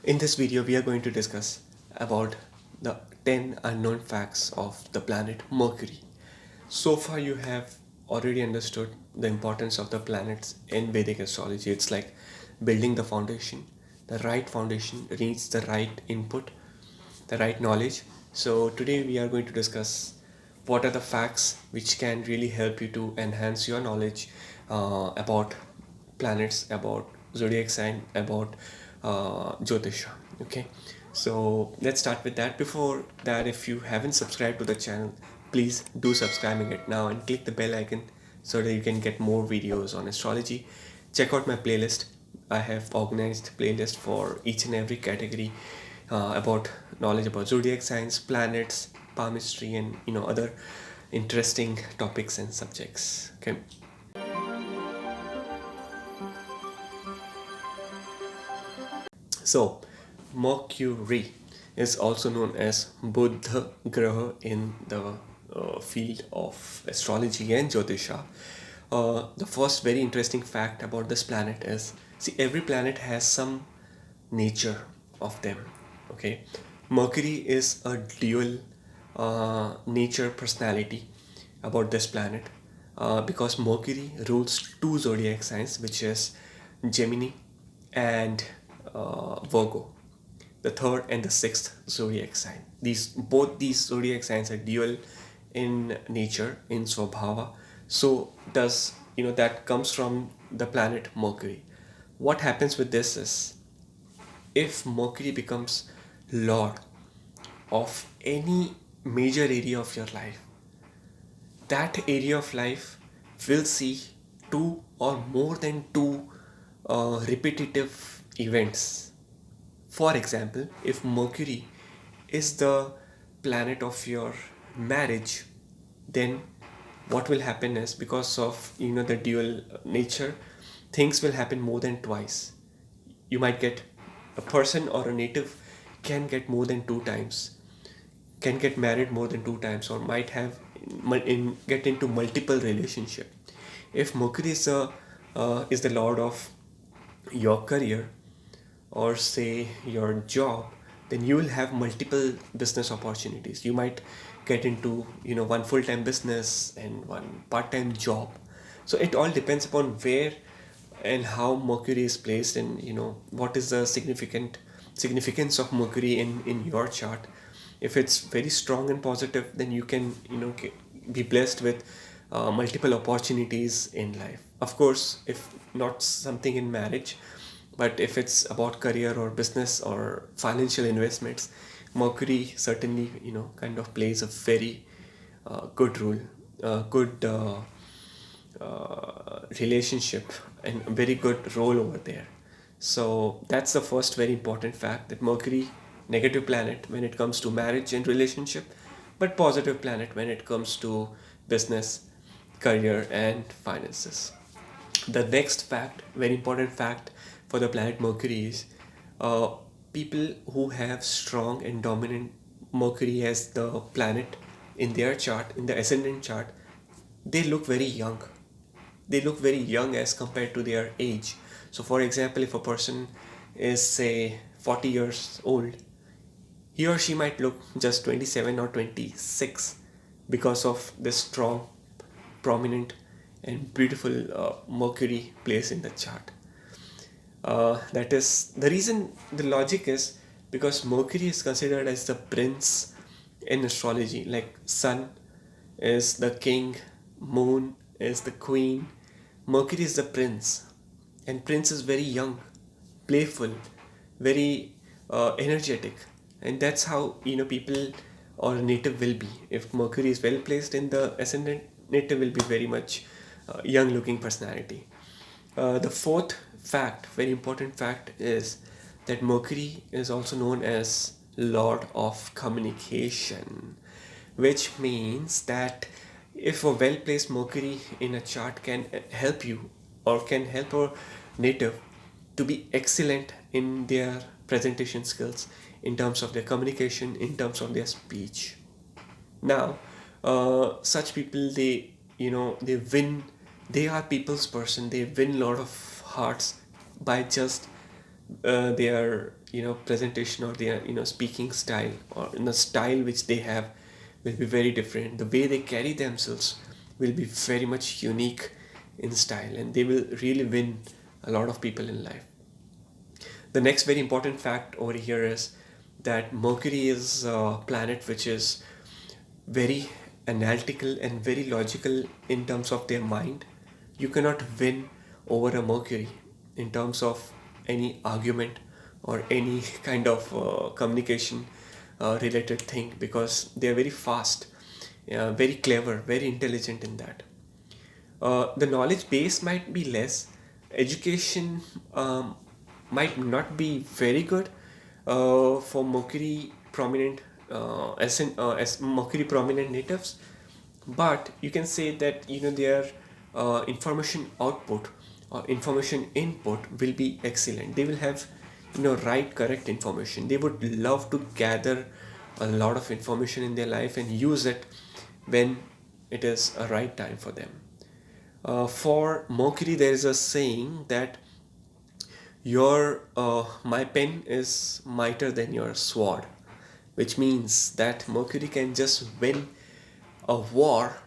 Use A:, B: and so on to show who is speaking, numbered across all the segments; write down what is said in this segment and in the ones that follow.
A: In this video, we are going to discuss about the 10 unknown facts of the planet Mercury. So far, you have already understood the importance of the planets in Vedic astrology. It's like building the foundation. The right foundation needs the right input, the right knowledge. So, today we are going to discuss what are the facts which can really help you to enhance your knowledge about planets, about zodiac sign, about Jyotisha. Okay, so let's start with that. Before that, if you haven't subscribed to the channel, please do subscribing it now and click the bell icon so that you can get more videos on astrology. Check out my playlist. I have organized playlist for each and every category about knowledge about zodiac signs, planets, palmistry, and other interesting topics and subjects. Okay. So, Mercury is also known as Buddha Graha in the field of astrology and Jyotisha. The first very interesting fact about this planet is, see, every planet has some nature of them. Okay, Mercury is a dual nature personality about this planet because Mercury rules two zodiac signs, which is Gemini and Virgo, the third and the sixth zodiac sign. These zodiac signs are dual in nature, in Swabhava. So does that comes from the planet Mercury. What happens with this is, if Mercury becomes Lord of any major area of your life, that area of life will see two or more than two repetitive events. For example, if Mercury is the planet of your marriage, then what will happen is, because of the dual nature, things will happen more than twice. You might get a person or a native can get more than two times, can get married more than two times, or might have get into multiple relationship. If Mercury is the lord of your career, or say your job, then you will have multiple business opportunities. You might get into one full-time business and one part-time job. So it all depends upon where and how Mercury is placed, and what is the significance of Mercury in your chart. If it's very strong and positive, then you can be blessed with multiple opportunities in life. Of course, if not something in marriage, but if it's about career or business or financial investments, Mercury certainly kind of plays a very good role, good relationship, and a very good role over there. So that's the first very important fact, that Mercury, negative planet when it comes to marriage and relationship, but positive planet when it comes to business, career, and finances. The next fact, very important fact for the planet Mercury is, uh, people who have strong and dominant Mercury as the planet in their chart, in the ascendant chart, they look very young. They look very young as compared to their age. So, for example, if a person is, say, 40 years old, he or she might look just 27 or 26 because of this strong, prominent, and beautiful Mercury place in the chart. That is the reason. The logic is because Mercury is considered as the prince in astrology. Like sun is the king, moon is the queen, Mercury is the prince, and prince is very young, playful, very energetic, and that's how people or native will be. If Mercury is well placed in the ascendant, native will be very much young looking personality. The fourth fact, very important fact, is that Mercury is also known as Lord of Communication, which means that if a well placed Mercury in a chart can help you, or can help a native to be excellent in their presentation skills, in terms of their communication, in terms of their speech. Now, such people, they win. They are people's person. They win a lot of hearts by just their presentation or their speaking style or in the style which they have will be very different. The way they carry themselves will be very much unique in style, and they will really win a lot of people in life. The next very important fact over here is that Mercury is a planet which is very analytical and very logical in terms of their mind. You cannot win over a Mercury in terms of any argument or any kind of communication related thing, because they are very fast, very clever, very intelligent in that. The knowledge base might be less, education might not be very good for Mercury prominent as Mercury prominent natives, but you can say that their information output or information input will be excellent. They will have right, correct information. They would love to gather a lot of information in their life and use it when it is a right time for them. For Mercury, there is a saying that your my pen is mightier than your sword, which means that Mercury can just win a war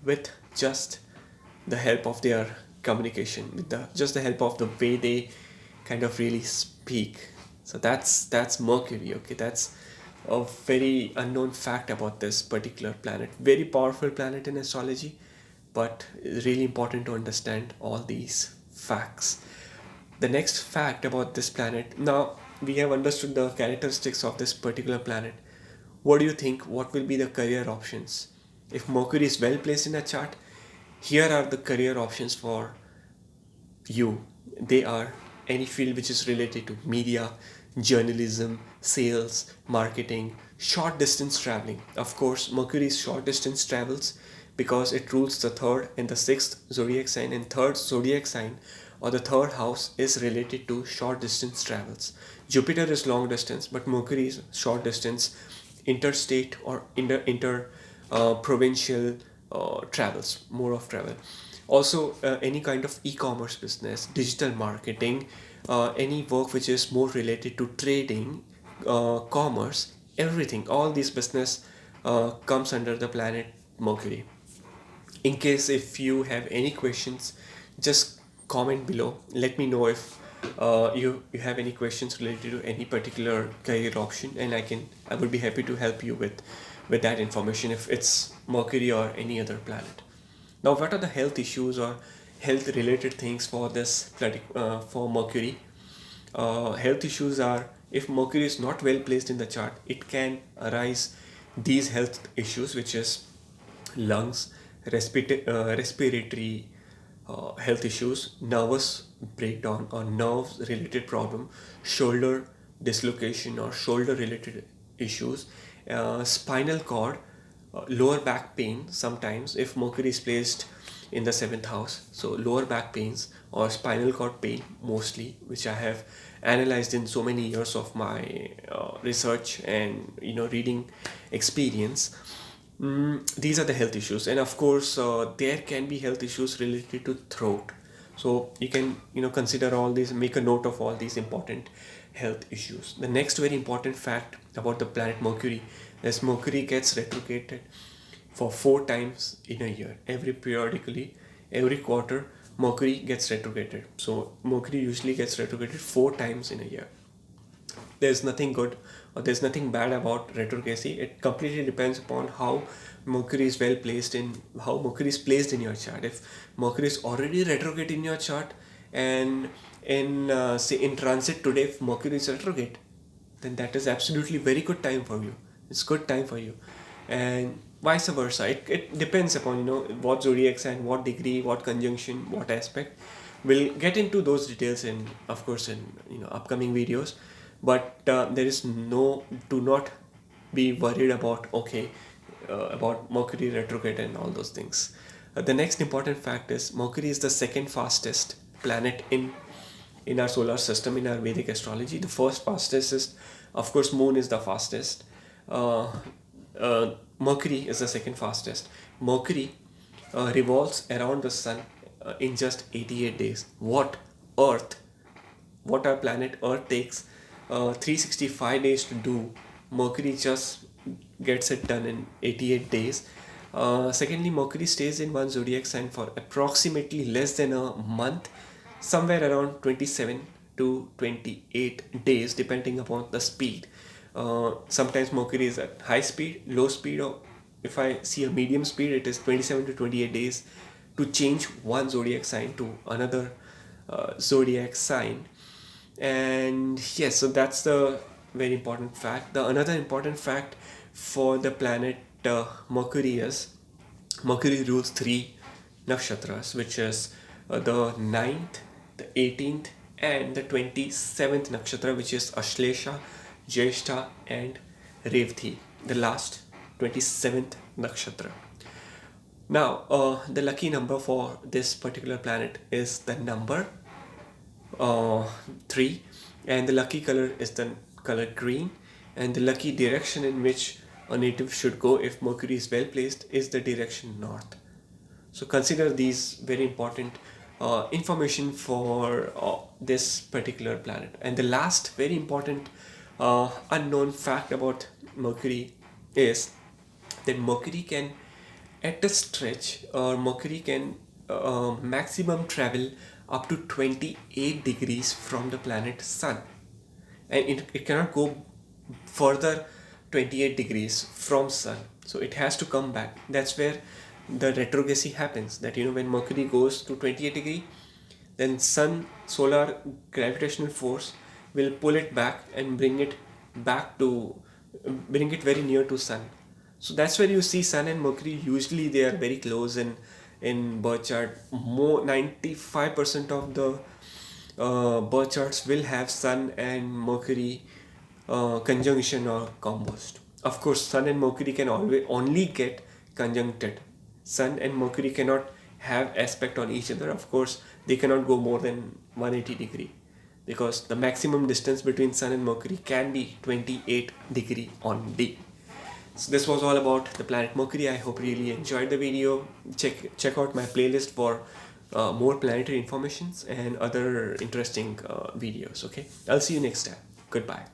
A: with just the help of their communication, with just the help of the way they kind of really speak. So that's Mercury. Okay, that's a very unknown fact about this particular planet. Very powerful planet in astrology, but it's really important to understand all these facts. The next fact about this planet, now we have understood the characteristics of this particular planet. What do you think? What will be the career options? If Mercury is well placed in a chart, here are the career options for you. They are any field which is related to media, journalism, sales, marketing, short distance traveling. Of course, Mercury is short distance travels because it rules the third and the sixth zodiac sign, and third zodiac sign or the third house is related to short distance travels. Jupiter is long distance, but Mercury is short distance, interstate or inter provincial travels, more of travel. Also, any kind of e-commerce business, digital marketing, any work which is more related to trading, commerce, everything, all these business comes under the planet Mercury. In case if you have any questions, just comment below. Let me know if you have any questions related to any particular career option, and I would be happy to help you with that information if it's Mercury or any other planet. Now, what are the health issues or health related things for this for Mercury? Health issues are, if Mercury is not well placed in the chart, it can arise these health issues, which is lungs, respiratory health issues, nervous breakdown or nerves related problem, shoulder dislocation or shoulder related issues, spinal cord, lower back pain sometimes if Mercury is placed in the seventh house. So lower back pains or spinal cord pain mostly, which I have analyzed in so many years of my research and reading experience. These are the health issues, and of course there can be health issues related to throat. So you can consider all these, make a note of all these important health issues. The next very important fact about the planet Mercury is Mercury gets retrograded for 4 times in a year. Every quarter, Mercury gets retrograded. So Mercury usually gets retrograded 4 times in a year. There's nothing good or there's nothing bad about retrograde. It completely depends upon how Mercury is well placed in, how Mercury is placed in your chart. If Mercury is already retrograde in your chart, and in say in transit today, if Mercury is retrograde, then that is absolutely very good time for you. It's good time for you, and vice versa. It depends upon what zodiac sign, what degree, what conjunction, what aspect. We'll get into those details in, of course, in upcoming videos. But there is no, do not be worried about about Mercury retrograde and all those things. The next important fact is Mercury is the second fastest planet in our solar system in our Vedic astrology. The first fastest is, of course, Moon is the fastest. Mercury is the second fastest. Mercury revolves around the sun in just 88 days. What our planet Earth takes 365 days to do, Mercury just gets it done in 88 days. Secondly, Mercury stays in one zodiac sign for approximately less than a month, somewhere around 27 to 28 days, depending upon the speed. Sometimes Mercury is at high speed, low speed, or if I see a medium speed, it is 27 to 28 days to change one zodiac sign to another zodiac sign. And yes, so that's the very important fact. The another important fact for the planet Mercury is Mercury rules three nakshatras, which is the 9th, the 18th, and the 27th nakshatra, which is Ashlesha, Jyestha, and Revati, the last 27th nakshatra. Now, the lucky number for this particular planet is the number 3, and the lucky color is the color green, and the lucky direction in which a native should go if Mercury is well placed is the direction north. So consider these very important information for this particular planet. And the last very important unknown fact about Mercury is that Mercury can, at a stretch, or Mercury can maximum travel up to 28 degrees from the planet Sun, and it cannot go further 28 degrees from Sun, so it has to come back. That's where the retrograde happens, that when Mercury goes to 28 degree, then Sun solar gravitational force will pull it back and bring it very near to Sun. So that's where you see Sun and Mercury, usually they are very close in birth chart. More 95% of the birth charts will have Sun and Mercury conjunction or combust. Of course, Sun and Mercury can always only get conjuncted. Sun and Mercury cannot have aspect on each other. Of course, they cannot go more than 180 degree, because the maximum distance between Sun and Mercury can be 28 degree only. So this was all about the planet Mercury. I hope you really enjoyed the video. Check out my playlist for more planetary informations and other interesting videos. Okay, I'll see you next time. Goodbye.